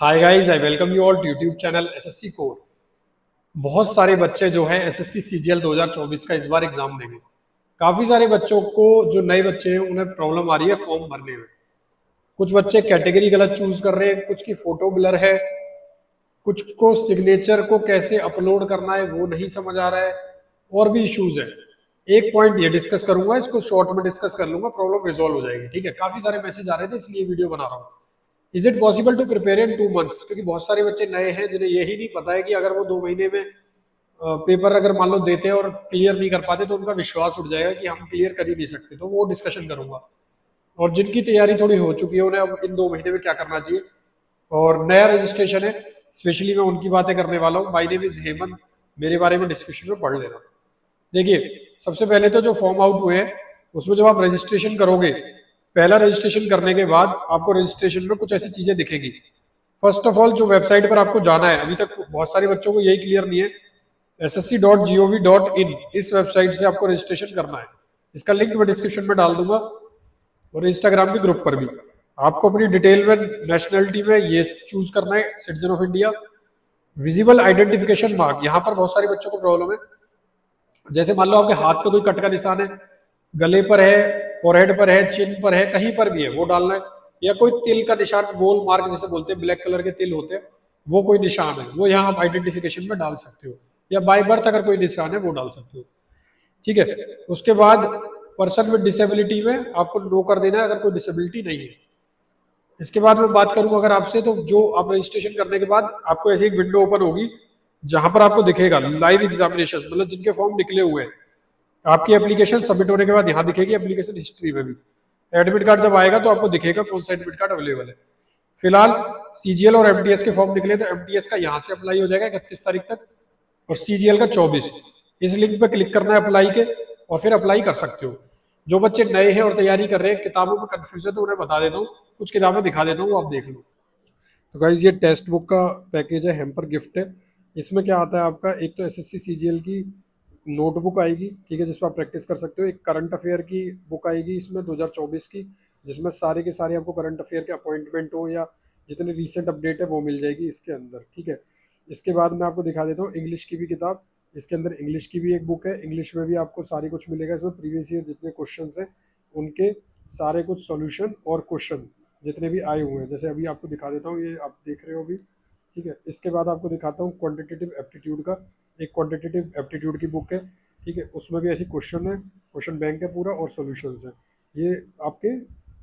Hi guys, I welcome you all to YouTube channel SSC code. बहुत सारे बच्चे जो हैं एसएससी सीजीएल 2024 का इस बार एग्जाम देंगे। काफी सारे बच्चों को, जो नए बच्चे हैं, उन्हें प्रॉब्लम आ रही है फॉर्म भरने में। कुछ बच्चे कैटेगरी गलत चूज कर रहे हैं, कुछ की फोटो ब्लर है, कुछ को सिग्नेचर को कैसे अपलोड करना है वो नहीं समझ आ रहा है, और भी इश्यूज है। एक पॉइंट ये डिस्कस करूंगा, इसको शॉर्ट में डिस्कस कर लूंगा, प्रॉब्लम रिजॉल्व हो जाएगी। ठीक है, काफी सारे मैसेज आ रहे थे इसलिए वीडियो बना रहा हूँ। Is it possible to prepare in 2 months? क्योंकि बहुत सारे बच्चे नए हैं जिन्हें यही नहीं पता है कि अगर वो 2 महीने में पेपर अगर मान लो देते हैं और क्लियर नहीं कर पाते तो उनका विश्वास उठ जाएगा कि हम क्लियर कर ही नहीं सकते। तो वो डिस्कशन करूंगा। और जिनकी तैयारी थोड़ी हो चुकी है उन्हें अब इन 2 महीने में क्या करना चाहिए। और नया रजिस्ट्रेशन है, स्पेशली मैं उनकी बातें करने वाला हूँ। माय नेम इज हेमंत, मेरे बारे में डिस्क्रिप्शन में पढ़ लेना। देखिए, सबसे पहले तो जो फॉर्म आउट हुए हैं उसमें जब आप रजिस्ट्रेशन करोगे, पहला रजिस्ट्रेशन करने के बाद आपको रजिस्ट्रेशन में कुछ ऐसी चीजें दिखेगी। फर्स्ट ऑफ ऑल, जो वेबसाइट पर आपको जाना है, अभी तक बहुत सारे बच्चों को यही क्लियर नहीं है, ssc.gov.in, इस वेबसाइट से आपको रजिस्ट्रेशन करना है। इसका लिंक मैं डिस्क्रिप्शन में डाल दूंगा और इंस्टाग्राम के ग्रुप पर भी। आपको अपनी डिटेल में नेशनलिटी में ये चूज करना है, citizen of India. Visible identification mark, यहाँ पर बहुत सारे बच्चों को प्रॉब्लम है। जैसे मान लो आपके हाथ पे कोई कट का निशान है, गले पर है, फोरहेड पर है, चिन पर है, कहीं पर भी है, वो डालना है। या कोई तिल का निशान, गोल मार्क जिसे बोलते हैं, ब्लैक कलर के तिल होते हैं, वो कोई निशान है, वो यहाँ आप आइडेंटिफिकेशन में डाल सकते हो। या बाय बर्थ अगर कोई निशान है वो डाल सकते हो। ठीक है, उसके बाद पर्सन विद डिसेबिलिटी में आपको नो कर देना है अगर कोई डिसेबिलिटी नहीं है। इसके बाद मैं बात करूं अगर आपसे, तो जो आप रजिस्ट्रेशन करने के बाद आपको ऐसी एक विंडो ओपन होगी जहां पर आपको दिखेगा लाइव एग्जामिनेशन, मतलब जिनके फॉर्म निकले हुए हैं। आपकी एप्लीकेशन सबमिट होने के बाद यहाँ दिखेगी एप्लीकेशन हिस्ट्री में भी। एडमिट कार्ड जब आएगा तो आपको दिखेगा कौन सा एडमिट कार्ड अवेलेबल है। फिलहाल सीजीएल और एमटीएस के फॉर्म निकले, तो एमटीएस का यहाँ से अप्लाई हो जाएगा 31 तारीख तक, और सीजीएल का 24। इस लिंक पे क्लिक करना है अप्लाई के, और फिर अप्लाई कर सकते हो। जो बच्चे नए हैं और तैयारी कर रहे हैं, किताबों में कंफ्यूजन, तो उन्हें बता देता हूँ, कुछ किताबें दिखा देता हूँ, आप देख लो। तो गाइज, ये टेक्स्ट बुक का पैकेज है, हेम्पर गिफ्ट है। इसमें क्या आता है आपका, एक तो एसएससी सीजीएल की नोटबुक आएगी, ठीक है, जिसमें आप प्रैक्टिस कर सकते हो। एक करंट अफेयर की बुक आएगी इसमें 2024 की, जिसमें सारे के सारे आपको करंट अफेयर के अपॉइंटमेंट हो या जितने रिसेंट अपडेट है वो मिल जाएगी इसके अंदर। ठीक है, इसके बाद मैं आपको दिखा देता हूँ इंग्लिश की भी किताब। इसके अंदर इंग्लिश की भी एक बुक है, इंग्लिश में भी आपको सारी कुछ मिलेगा। इसमें प्रीवियस ईयर जितने क्वेश्चन हैं उनके सारे कुछ सॉल्यूशन और क्वेश्चन जितने भी आए हुए हैं, जैसे अभी आपको दिखा देता हूँ, ये आप देख रहे हो अभी। ठीक है, इसके बाद आपको दिखाता हूँ क्वांटिटेटिव एप्टीट्यूड का, एक क्वांटिटेटिव एप्टीट्यूड की बुक है। ठीक है, उसमें भी ऐसी क्वेश्चन है, क्वेश्चन बैंक है पूरा, और सॉल्यूशंस है। ये आपके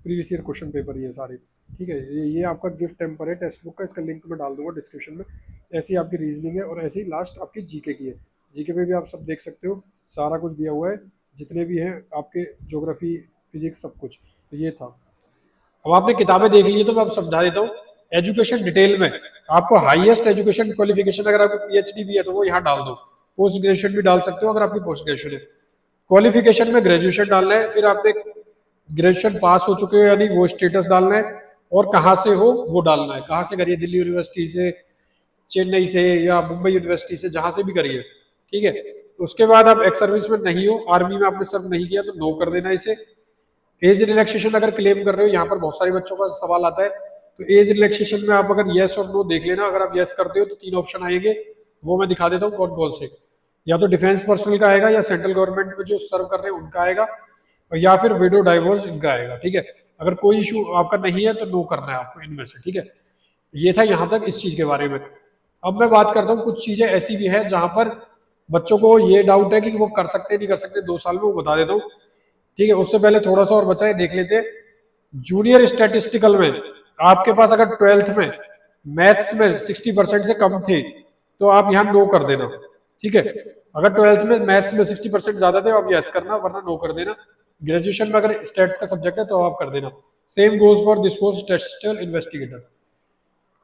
प्रीवियस ईयर क्वेश्चन पेपर ही है सारे। ठीक है, ये आपका गिफ्ट टेम्पर है टेक्स्ट बुक का, इसका लिंक मैं डाल दूंगा डिस्क्रिप्शन में। ऐसी आपकी रीजनिंग है, और ऐसी लास्ट आपकी जीके की है। जीके में भी आप सब देख सकते हो, सारा कुछ दिया हुआ है, जितने भी हैं आपके ज्योग्राफी, फिजिक्स, सब कुछ। तो ये था। अब आपने किताबें देख ली तो मैं अब समझा देता हूँ। एजुकेशन डिटेल में आपको हाईएस्ट एजुकेशन क्वालिफिकेशन, अगर आपको पीएचडी भी है तो वो यहाँ डाल दो। पोस्ट ग्रेजुएशन भी डाल सकते हो अगर आपकी पोस्ट ग्रेजुएशन है। क्वालिफिकेशन में ग्रेजुएशन डालना है, फिर आपने ग्रेजुएशन पास हो चुके हो यानी वो स्टेटस डालना है, और कहाँ से हो वो डालना है। कहाँ से करिए, दिल्ली यूनिवर्सिटी से, चेन्नई से, या मुंबई यूनिवर्सिटी से, जहां से भी करिए। ठीक है, उसके बाद आप एक्स सर्विस में नहीं हो, आर्मी में आपने सर्व नहीं किया, तो नो कर देना इसे। एज रिलैक्सेशन अगर क्लेम कर रहे हो, यहाँ पर बहुत सारे बच्चों का सवाल आता है, तो एज रिलैक्सेशन में आप अगर यस और नो देख लेना। अगर आप यस करते हो तो 3 ऑप्शन आएंगे, वो मैं दिखा देता हूँ कौन कौन से। या तो डिफेंस पर्सनल का आएगा, या सेंट्रल गवर्नमेंट में जो सर्व कर रहे हैं उनका आएगा, और या फिर विडो डाइवोर्स इनका आएगा। ठीक है, अगर कोई इशू आपका नहीं है तो नो करना है आपको इनमें से। ठीक है, ये था यहाँ तक इस चीज के बारे में। अब मैं बात करता हूँ, कुछ चीजें ऐसी भी है जहां पर बच्चों को ये डाउट है कि वो कर सकते नहीं कर सकते 2 साल में, वो बता देता हूँ। ठीक है, उससे पहले थोड़ा सा और बचा है, देख लेते। जूनियर स्टैटिस्टिकल में आपके पास अगर 12th में मैथ्स में 60% से कम थे तो आप यहाँ नो कर देना। ठीक है, अगर 12th में मैथ्स में 60% ज्यादा थे आप यस करना, वरना नो कर देना। ग्रेजुएशन में अगर स्टैट्स का सब्जेक्ट है तो आप कर देना। Same goes for this post statistical investigator.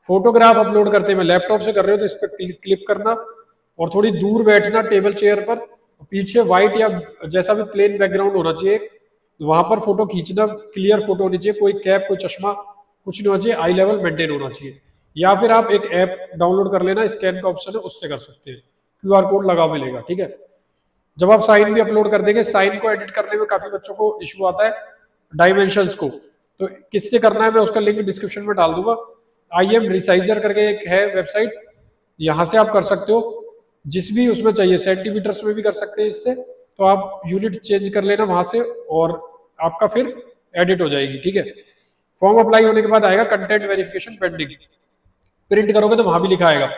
Photograph upload करते में लैपटॉप से कर रहे हो तो इस पर क्लिक करना, और थोड़ी दूर बैठना टेबल चेयर पर, पीछे व्हाइट या जैसा भी प्लेन बैकग्राउंड होना चाहिए, वहां पर फोटो खींचना, क्लियर फोटो होनी चाहिए, कोई कैप, कोई चश्मा कुछ नहीं होना चाहिए, आई लेवल मेंटेन होना चाहिए। या फिर आप एक ऐप डाउनलोड कर लेना, स्कैन का ऑप्शन है, उससे कर सकते हैं, क्यूआर कोड लगा मिलेगा। ठीक है, जब आप साइन भी अपलोड कर देंगे, साइन को एडिट करने में काफी बच्चों को इशू आता है, डायमेंशंस को, तो किससे करना है मैं उसका लिंक डिस्क्रिप्शन में डाल दूंगा। IM रिसाइजर करके एक है वेबसाइट, यहाँ से आप कर सकते हो, जिस भी उसमें चाहिए सेंटीमीटर्स में भी कर सकते हैं इससे, तो आप यूनिट चेंज कर लेना वहां से और आपका फिर एडिट हो जाएगी, ठीक है। फॉर्म अप्लाई होने के बाद आएगा कंटेंट वेरिफिकेशन पेंडिंग, प्रिंट करोगे तो वहां भी लिखा आएगा,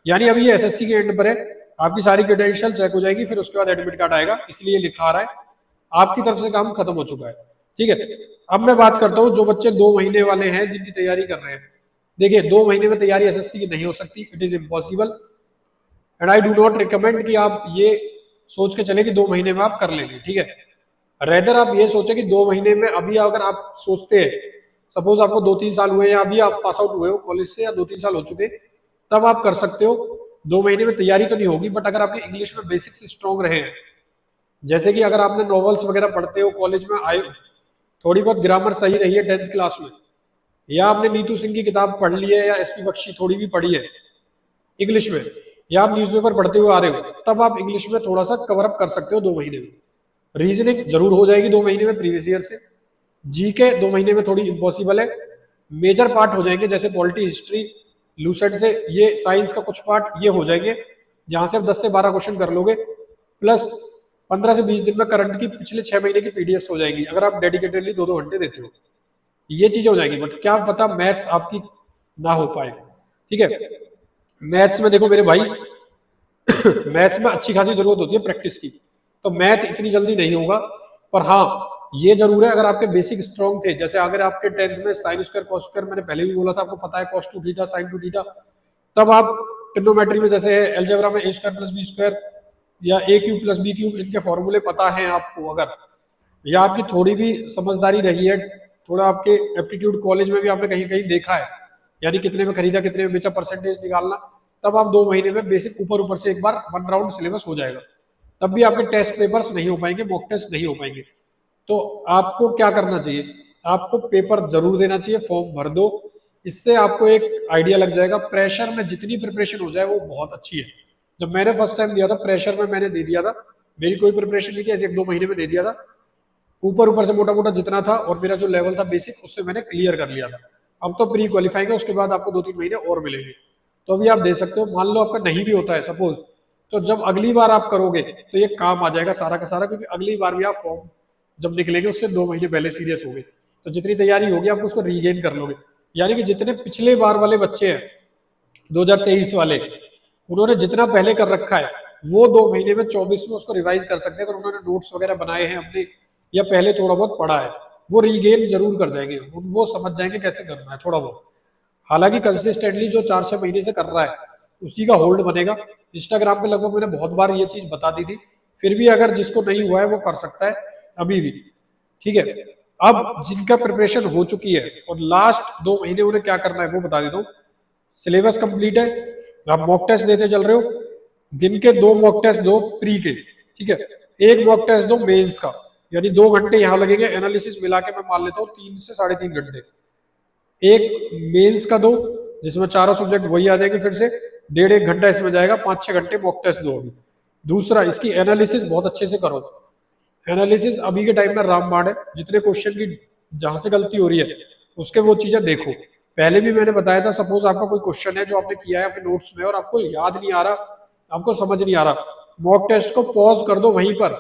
यानी अभी ये SSC के एंड पर है, आपकी सारी क्रेडेंशियल चेक हो जाएगी, फिर उसके बाद एडमिट कार्ड आएगा, इसलिए लिखा आ रहा है आपकी तरफ से काम खत्म हो चुका है, ठीक है। अब मैं बात करता हूँ जो बच्चे 2 महीने वाले हैं जिनकी तैयारी कर रहे हैं। देखिए 2 महीने में तैयारी SSC की नहीं हो सकती, it is impossible, and I do not recommend कि आप ये सोच के चले कि 2 महीने में आप कर लेंगे, ठीक है। रेदर आप ये सोचे कि 2 महीने में, अभी अगर आप सोचते हैं सपोज आपको 2-3 साल हुए या अभी आप पास आउट हुए हो कॉलेज से या 2-3 साल हो चुके, तब आप कर सकते हो। 2 महीने में तैयारी तो नहीं होगी, बट अगर आपके इंग्लिश में बेसिक्स स्ट्रॉन्ग रहे हैं, जैसे कि अगर आपने नॉवेल्स वगैरह पढ़ते हो, कॉलेज में आए, थोड़ी बहुत ग्रामर सही रही है 10th क्लास में, या आपने नीतू सिंह की किताब पढ़ ली है या SP बख्शी थोड़ी भी पढ़ी है इंग्लिश में, या आप न्यूज़पेपर पढ़ते हुए आ रहे हो, तब आप इंग्लिश में थोड़ा सा कवर अप कर सकते हो 2 महीने में। रीजनिंग जरूर हो जाएगी 2 महीने में प्रीवियस ईयर से, GK 2 महीने में थोड़ी इम्पॉसिबल है, मेजर पार्ट हो जाएंगे जैसे पॉलिटी, हिस्ट्री, लूसेंट से ये साइंस का कुछ पार्ट ये हो जाएंगे, जहां से आप 10 से 12 क्वेश्चन कर लोगे, प्लस 15 से 20 दिन में करंट की पिछले 6 महीने की PDFs हो जाएगी, अगर आप डेडिकेटेडली 2-2 घंटे देते हो, ये चीजें हो जाएगी। बट क्या पता मैथ्स आपकी ना हो पाए, ठीक है। मैथ्स में देखो मेरे भाई मैथ्स में अच्छी खासी जरूरत होती है प्रैक्टिस की, तो मैथ इतनी जल्दी नहीं होगा, पर हाँ ये जरूर है अगर आपके बेसिक स्ट्रॉन्ग थे, जैसे अगर आपके 10th में साइन स्क्वायर कॉस स्क्वायर, मैंने पहले भी बोला था आपको पता है, cos 2 थीटा sin 2 थीटा, तब आप ट्रिग्नोमेट्री में जैसे है अलजेब्रा में a² + b² या a³ + b³, इनके फॉर्मूले पता है आपको, अगर या आपकी थोड़ी भी समझदारी रही है, थोड़ा आपके एप्टीट्यूड कॉलेज में भी आपने कहीं कहीं देखा है, यानी कितने में खरीदा कितने में बेचा परसेंटेज निकालना, तब आप 2 महीने में बेसिक ऊपर से एक बार 1 राउंड सिलेबस हो जाएगा, तब भी आपके टेस्ट पेपर्स नहीं हो पाएंगे, मॉक टेस्ट नहीं हो पाएंगे। तो आपको क्या करना चाहिए, आपको पेपर जरूर देना चाहिए, फॉर्म भर दो, इससे आपको एक आइडिया लग जाएगा। प्रेशर में जितनी प्रिपरेशन हो जाए वो बहुत अच्छी है। जब मैंने फर्स्ट टाइम दिया था प्रेशर में, मैंने दे दिया था, मेरी कोई प्रिपरेशन नहीं की, ऐसे 1-2 महीने में दे दिया था, ऊपर से मोटा मोटा जितना था और मेरा जो लेवल था बेसिक, उससे मैंने क्लियर कर लिया था। अब तो प्री क्वालिफाइंग है, उसके बाद आपको 2-3 महीने और मिलेंगे, तो अभी आप दे सकते हो। मान लो आपका नहीं भी होता है सपोज, तो जब अगली बार आप करोगे तो ये काम आ जाएगा सारा का सारा, क्योंकि अगली बार भी आप फॉर्म जब निकलेंगे उससे 2 महीने पहले सीरियस हो गए, तो जितनी तैयारी होगी आप उसको रीगेन कर लोगे। यानी कि जितने पिछले बार वाले बच्चे हैं 2023 वाले, उन्होंने जितना पहले कर रखा है वो 2 महीने में 24 में उसको रिवाइज कर सकते हैं, अगर उन्होंने नोट्स वगैरह बनाए हैं अपने या पहले थोड़ा बहुत पढ़ा है, वो रीगेन जरूर कर जाएंगे, वो समझ जाएंगे कैसे करना है थोड़ा बहुत। हालांकि कंसिस्टेंटली जो 4-6 महीने से कर रहा है उसी का होल्ड बनेगा। इंस्टाग्राम पे लगभग मैंने बहुत बार ये चीज बता दी थी, फिर भी अगर जिसको नहीं हुआ है वो कर सकता है अभी भी, ठीक है। अब जिनका प्रिपरेशन हो चुकी है और लास्ट 2 महीने उन्हें क्या करना है वो बता देता हूँ। सिलेबस कंप्लीट है, आप मॉक टेस्ट देते चल रहे हो, दिन के 2 मॉक टेस्ट दो प्री के, ठीक है, 1 मॉक टेस्ट दो मेंस का, यानी 2 घंटे यहाँ लगेंगे, एनालिसिस मिला के मैं मान लेता हूँ 3 से 3.5 घंटे। एक मेंस का दो जिसमें चारों सब्जेक्ट वही आ जाएंगे, फिर से 1.5-1 घंटा इसमें जाएगा, 5-6 घंटे मॉक टेस्ट दो अभी। दूसरा, इसकी एनालिसिस बहुत अच्छे से करो। एनालिसिस अभी के टाइम में रामबाण है, जितने क्वेश्चन की जहां से गलती हो रही है उसके वो चीजें देखो। पहले भी मैंने बताया था, सपोज आपका कोई क्वेश्चन है जो आपने किया है अपने नोट्स में और आपको याद नहीं आ रहा, आपको समझ नहीं आ रहा, मॉक टेस्ट को पॉज कर दो, वहीं पर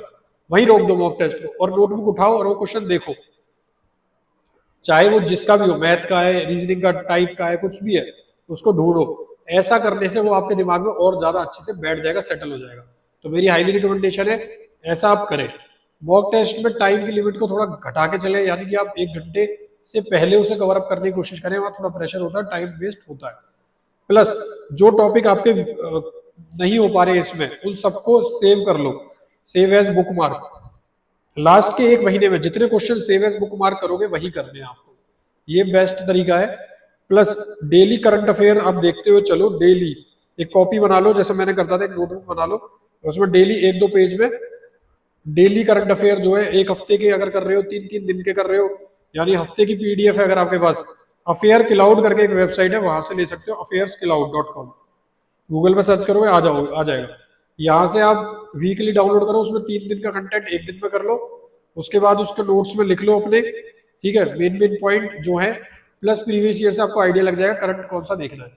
वहीं रोक दो मॉक टेस्ट को और नोटबुक उठाओ और वो क्वेश्चन देखो, चाहे वो जिसका भी हो, मैथ का है, रीजनिंग का टाइप का है, कुछ भी है, उसको ढूंढो। ऐसा करने से वो आपके दिमाग में और ज्यादा अच्छे से बैठ जाएगा, सेटल हो जाएगा। तो मेरी हाईली रिकमेंडेशन है ऐसा आप करें। मॉक टेस्ट में टाइम की लिमिट को थोड़ा घटा के चले, यानी कि आप 1 घंटे से पहले उसे कवर अप करने की कोशिश करें, वहां थोड़ा प्रेशर होता है, टाइम वेस्ट होता है। प्लस जो टॉपिक आपके नहीं हो पा रहे इसमें, उन सबको सेव कर लो, save as bookmark. Last के 1 महीने में जितने question save as bookmark करोगे वही करने हैं आपको, ये बेस्ट तरीका है। प्लस डेली करंट अफेयर आप देखते हुए चलो, डेली एक कॉपी बना लो, जैसे मैंने करता था, एक नोटबुक बना लो, उसमें डेली 1-2 पेज में डेली करंट अफेयर जो है, 1 हफ्ते के अगर कर रहे हो, 3-3 दिन के कर रहे हो, यानी हफ्ते की PDF है अगर आपके पास, अफेयर क्लाउड करके एक वेबसाइट है, वहां से ले सकते हो, affairscloud.com, गूगल पे सर्च करोगे आ जाएगा। यहाँ से आप वीकली डाउनलोड करो, उसमें 3 दिन का कंटेंट 1 दिन में कर लो, उसके बाद उसके नोट्स में लिख लो अपने, ठीक है, मेन पॉइंट जो है। प्लस प्रीवियस ईयर से आपको आइडिया लग जाएगा करंट कौन सा देखना है।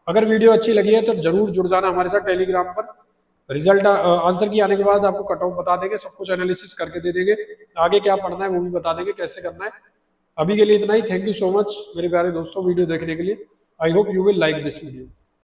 अगर वीडियो अच्छी लगी है तो जरूर जुड़ जाना हमारे साथ टेलीग्राम पर। रिजल्ट आंसर की आने के बाद आपको कट ऑफ बता देंगे, सब कुछ एनालिसिस करके दे देंगे, आगे क्या पढ़ना है वो भी बता देंगे, कैसे करना है। अभी के लिए इतना ही। थैंक यू सो मच मेरे प्यारे दोस्तों वीडियो देखने के लिए। I hope you will like this video.